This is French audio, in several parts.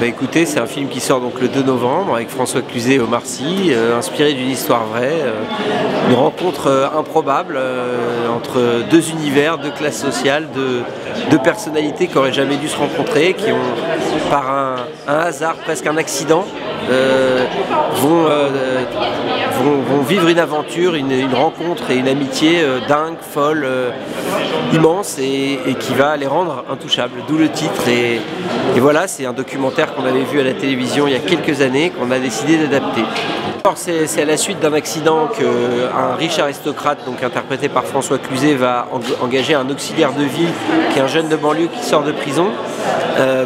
Écoutez, c'est un film qui sort donc le 2 novembre avec François Cluzet et Omar Sy, inspiré d'une histoire vraie, une rencontre improbable entre deux univers, deux classes sociales, deux personnalités qui n'auraient jamais dû se rencontrer, qui ont par un hasard, presque un accident, vont vivre une aventure, une rencontre et une amitié dingue, folle, immense et qui va les rendre intouchables, d'où le titre. Et voilà, c'est un documentaire qu'on avait vu à la télévision il y a quelques années, qu'on a décidé d'adapter. C'est à la suite d'un accident qu'un riche aristocrate, donc interprété par François Cluzet, va engager un auxiliaire de vie qui est un jeune de banlieue qui sort de prison.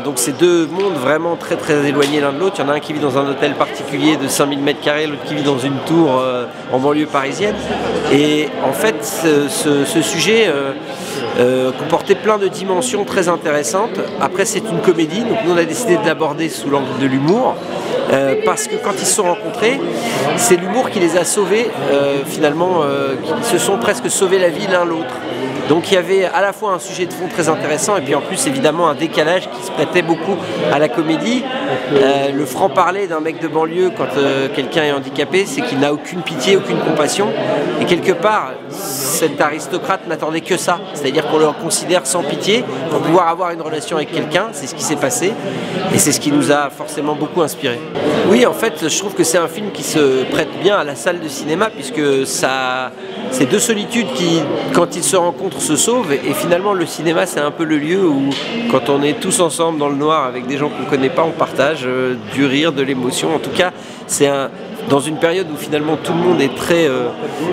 Donc c'est deux mondes vraiment très éloignés l'un de l'autre. Il y en a un qui vit dans un hôtel particulier de 5000 m², l'autre qui vit dans une tour en banlieue parisienne. Et en fait, ce sujet comportait plein de dimensions très intéressantes. Après, c'est une comédie, donc nous on a décidé de l'aborder sous l'angle de l'humour. Parce que quand ils se sont rencontrés, c'est l'humour qui les a sauvés, finalement, qui se sont presque sauvés la vie l'un l'autre. Donc il y avait à la fois un sujet de fond très intéressant et puis en plus évidemment un décalage qui se prêtait beaucoup à la comédie. Le franc-parler d'un mec de banlieue quand quelqu'un est handicapé, c'est qu'il n'a aucune pitié, aucune compassion. Et quelque part, cet aristocrate n'attendait que ça, c'est-à-dire qu'on le considère sans pitié pour pouvoir avoir une relation avec quelqu'un. C'est ce qui s'est passé et c'est ce qui nous a forcément beaucoup inspiré. Oui, en fait, je trouve que c'est un film qui se prête bien à la salle de cinéma puisque c'est deux solitudes qui, quand ils se rencontrent, se sauvent. Et finalement, le cinéma, c'est un peu le lieu où, quand on est tous ensemble dans le noir avec des gens qu'on ne connaît pas, on partage du rire, de l'émotion. En tout cas, c'est dans une période où finalement tout le monde est très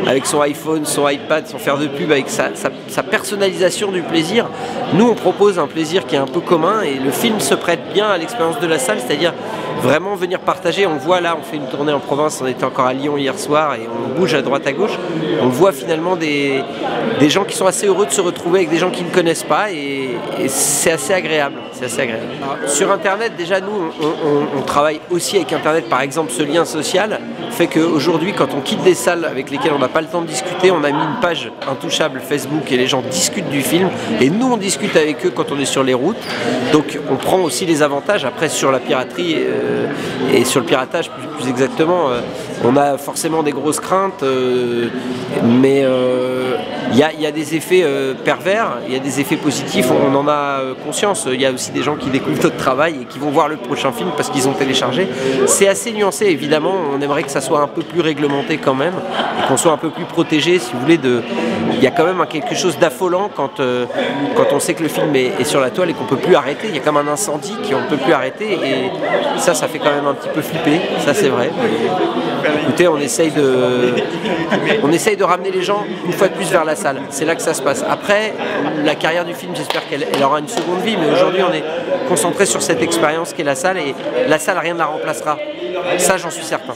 avec son iPhone, son iPad, sans faire de pub, avec sa personnalisation du plaisir. Nous, on propose un plaisir qui est un peu commun et le film se prête bien à l'expérience de la salle, c'est-à-dire vraiment venir partager. On voit là, on fait une tournée en province, on était encore à Lyon hier soir et on bouge à droite à gauche. On voit finalement des gens qui sont assez heureux de se retrouver avec des gens qu'ils ne connaissent pas et c'est assez agréable. C'est assez agréable. Sur Internet, déjà nous, on travaille aussi avec Internet, par exemple, ce lien social fait qu'aujourd'hui, quand on quitte des salles avec lesquelles on n'a pas le temps de discuter, on a mis une page intouchable Facebook et les gens discutent du film et nous on discute avec eux quand on est sur les routes. Donc on prend aussi les avantages. Après sur la piraterie et sur le piratage plus exactement, on a forcément des grosses craintes, mais il y a des effets pervers, il y a des effets positifs, on en a conscience. Il y a aussi des gens qui découvrent notre travail et qui vont voir le prochain film parce qu'ils ont téléchargé. C'est assez nuancé évidemment, on aimerait que ça soit un peu plus réglementé quand même, et qu'on soit un peu plus protégé si vous voulez. Il y a quand même quelque chose d'affolant quand on sait que le film est sur la toile et qu'on ne peut plus arrêter. Il y a comme un incendie qu'on ne peut plus arrêter et ça fait quand même un petit peu flipper, ça c'est vrai. Écoutez, on essaye de ramener les gens une fois de plus vers la salle. C'est là que ça se passe. Après, la carrière du film, j'espère qu'elle aura une seconde vie, mais aujourd'hui on est concentré sur cette expérience qu'est la salle et la salle, rien ne la remplacera. Ça, j'en suis certain.